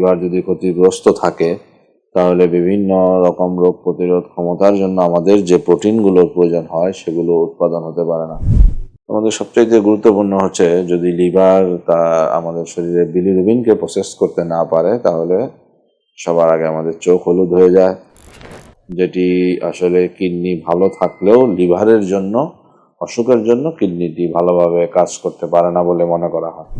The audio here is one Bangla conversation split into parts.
লিভার যদি ক্ষতিগ্রস্ত থাকে তাহলে বিভিন্ন রকম রোগ প্রতিরোধ ক্ষমতার জন্য আমাদের যে প্রোটিনগুলোর প্রয়োজন হয় সেগুলো উৎপাদন হতে পারে না। আমাদের সবচেয়ে গুরুত্বপূর্ণ হচ্ছে যদি লিভার তা আমাদের শরীরে বিলিরুবিনকে প্রসেস করতে না পারে তাহলে সবার আগে আমাদের চোখ হলুদ হয়ে যায়, যেটি আসলে কিডনি ভালো থাকলেও লিভারের জন্য অসুখের জন্য কিডনিটি ভালোভাবে কাজ করতে পারে না বলে মনে করা হয়।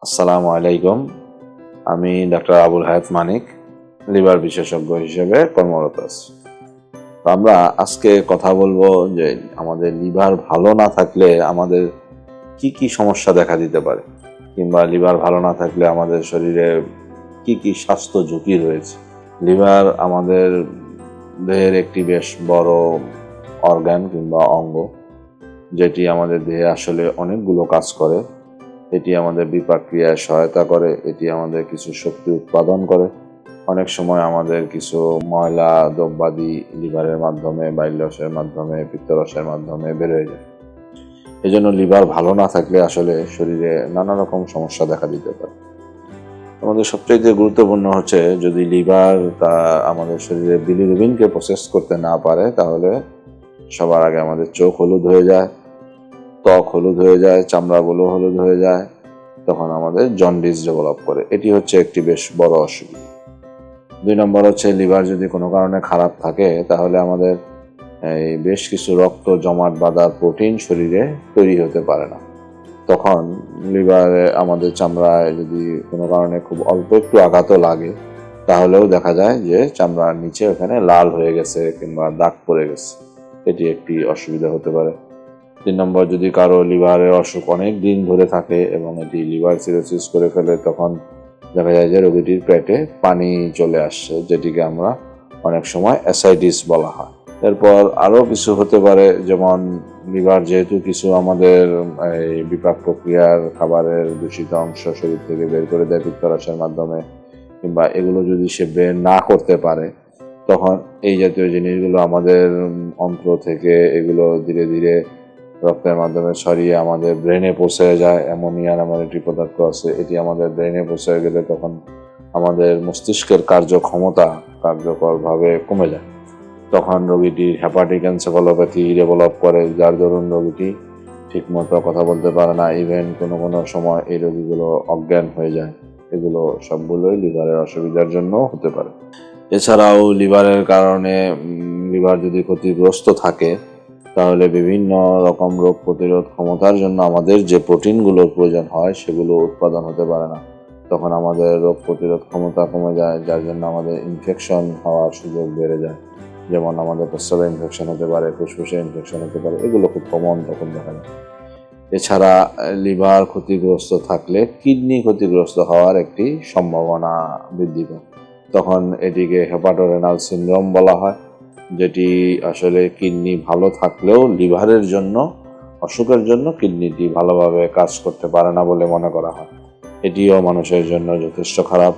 আসসালামু আলাইকুম, আমি ডাক্তার আবুল হায়াত মানিক, লিভার বিশেষজ্ঞ হিসেবে কর্মরত আছি। তো আমরা আজকে কথা বলবো যে আমাদের লিভার ভালো না থাকলে আমাদের কি কি সমস্যা দেখা দিতে পারে, কিংবা লিভার ভালো না থাকলে আমাদের শরীরে কি কি স্বাস্থ্য ঝুঁকি রয়েছে। লিভার আমাদের দেহের একটি বেশ বড় অর্গান কিংবা অঙ্গ, যেটি আমাদের দেহে আসলে অনেকগুলো কাজ করে। এটি আমাদের বিপাক ক্রিয়ায় সহায়তা করে, এটি আমাদের কিছু শক্তি উৎপাদন করে। অনেক সময় আমাদের কিছু ময়লা দ্রব্যাদি লিভারের মাধ্যমে, বাইলরসের মাধ্যমে, পিত্তরসের মাধ্যমে বের হয়ে যায়। এই জন্য লিভার ভালো না থাকলে আসলে শরীরে নানা রকম সমস্যা দেখা দিতে পারে। আমাদের সবচেয়ে গুরুত্বপূর্ণ হচ্ছে যদি লিভার তা আমাদের শরীরে বিলিরুবিনকে প্রসেস করতে না পারে তাহলে সবার আগে আমাদের চোখ হলুদ হয়ে যায়, ত্বক হলুদ হয়ে যায়, চামড়াগুলো হলুদ হয়ে যায়, তখন আমাদের জন্ডিস ডেভেলপ করে। এটি হচ্ছে একটি বেশ বড় অসুবিধা। 2 নম্বর হচ্ছে লিভার যদি কোনো কারণে খারাপ থাকে তাহলে আমাদের বেশ কিছু রক্ত জমাট বাঁধার প্রোটিন শরীরে তৈরি হতে পারে না। তখন লিভারে আমাদের চামড়ায় যদি কোনো কারণে খুব অল্প একটু আঘাতও লাগে তাহলেও দেখা যায় যে চামড়ার নিচে ওখানে লাল হয়ে গেছে কিংবা দাগ পড়ে গেছে। এটি একটি অসুবিধা হতে পারে। 3 নম্বর, যদি কারো লিভারের অসুখ অনেক দিন ধরে থাকে এবং এটি লিভার সিরোসিস করে ফেলে, তখন দেখা যায় যে রোগীটির পেটে পানি চলে আসছে, যেটিকে আমরা অনেক সময় অ্যাসাইটিস বলা হয়। এরপর আরও কিছু হতে পারে, যেমন লিভার যেহেতু কিছু আমাদের বিপাক প্রক্রিয়ার খাবারের দূষিত অংশ শরীর থেকে বের করে দেয় পিত্তরসের মাধ্যমে, কিংবা এগুলো যদি সে বের না করতে পারে তখন এই জাতীয় জিনিসগুলো আমাদের অন্ত্র থেকে এগুলো ধীরে ধীরে রক্তের মাধ্যমে ছড়িয়ে আমাদের ব্রেনে পৌঁছে যায়। অ্যামোনিয়া নামের একটি পদার্থ আছে, এটি আমাদের ব্রেনে পৌঁছে গেলে তখন আমাদের মস্তিষ্কের কার্যক্ষমতা কার্যকরভাবে কমে যায়। তখন রোগীটির হেপাটিক এনসেফালোপ্যাথি ডেভেলপ করে, যার দরুন রোগীটি ঠিকমতো কথা বলতে পারে না, ইভেন কোনো কোনো সময় এই রোগীগুলো অজ্ঞান হয়ে যায়। এগুলো সবগুলোই লিভারের অসুবিধার জন্য হতে পারে। এছাড়াও লিভারের কারণে লিভার যদি ক্ষতিগ্রস্ত থাকে তাহলে বিভিন্ন রকম রোগ প্রতিরোধ ক্ষমতার জন্য আমাদের যে প্রোটিনগুলোর প্রয়োজন হয় সেগুলো উৎপাদন হতে পারে না। তখন আমাদের রোগ প্রতিরোধ ক্ষমতা কমে যায়, যার জন্য আমাদের ইনফেকশন হওয়ার সুযোগ বেড়ে যায়। যেমন আমাদের প্রস্রাবে ইনফেকশন হতে পারে, ফুসফুসে ইনফেকশন হতে পারে, এগুলো খুব কমন তখন দেখা যায়। এছাড়া লিভার ক্ষতিগ্রস্ত থাকলে কিডনি ক্ষতিগ্রস্ত হওয়ার একটি সম্ভাবনা বৃদ্ধি পায়। তখন এটিকে হেপাটোরেনাল সিনড্রোম বলা হয়, যেটি আসলে কিডনি ভালো থাকলেও লিভারের জন্য অসুখের জন্য কিডনিটি ভালোভাবে কাজ করতে পারে না বলে মনে করা হয়। এটিও মানুষের জন্য যথেষ্ট খারাপ।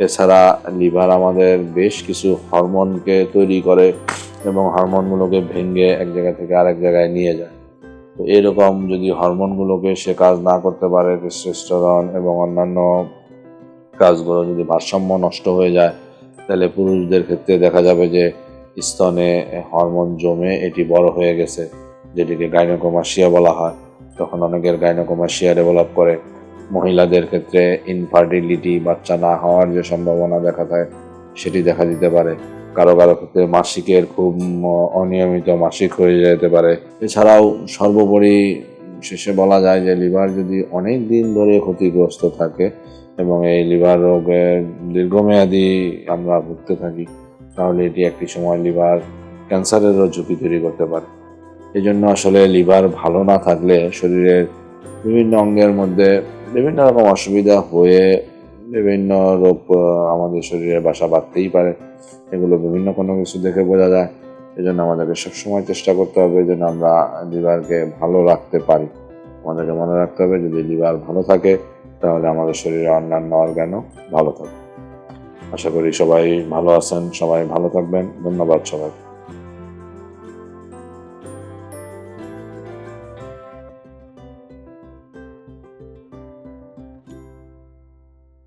এছাড়া লিভার আমাদের বেশ কিছু হরমোনকে তৈরি করে এবং হরমোনগুলোকে ভেঙে এক জায়গা থেকে আরেক জায়গায় নিয়ে যায়। তো এরকম যদি হরমোনগুলোকে সে কাজ না করতে পারে, টেস্টোস্টেরন এবং অন্যান্য কাজগুলো যদি ভারসাম্য নষ্ট হয়ে যায়, তাহলে পুরুষদের ক্ষেত্রে দেখা যাবে যে স্তনে হরমোন জমে এটি বড় হয়ে গেছে, যেটিকে গাইনোকোমাসিয়া বলা হয়। তখন অনেকের গাইনোকোমাসিয়া ডেভেলপ করে। মহিলাদের ক্ষেত্রে ইনফার্টিলিটি, বাচ্চা না হওয়ার যে সম্ভাবনা দেখা যায় সেটি দেখা দিতে পারে। কারো কারো ক্ষেত্রে মাসিকের খুব অনিয়মিত মাসিক হয়ে যেতে পারে। এছাড়াও সর্বোপরি শেষে বলা যায় যে লিভার যদি অনেক দিন ধরে ক্ষতিগ্রস্ত থাকে এবং এই লিভার রোগের দীর্ঘমেয়াদী আমরা ভুগতে থাকি তাহলে এটি একটি সময় লিভার ক্যান্সারেরও ঝুঁকি তৈরি করতে পারে। এই জন্য আসলে লিভার ভালো না থাকলে শরীরের বিভিন্ন অঙ্গের মধ্যে বিভিন্ন রকম অসুবিধা হয়ে বিভিন্ন রোগ আমাদের শরীরে বাসা বাঁধতেই পারে। এগুলো বিভিন্ন কোনো কিছু দেখে বোঝা যায়। এই জন্য আমাদেরকে সবসময় চেষ্টা করতে হবে যেন আমরা লিভারকে ভালো রাখতে পারি। আমাদেরকে মনে রাখতে হবে যদি লিভার ভালো থাকে তাহলে আমাদের শরীরে অন্যান্য অর্গানও ভালো থাকে। আশা করি সবাই ভালো আছেন, সবাই ভালো থাকবেন। ধন্যবাদ সবাই।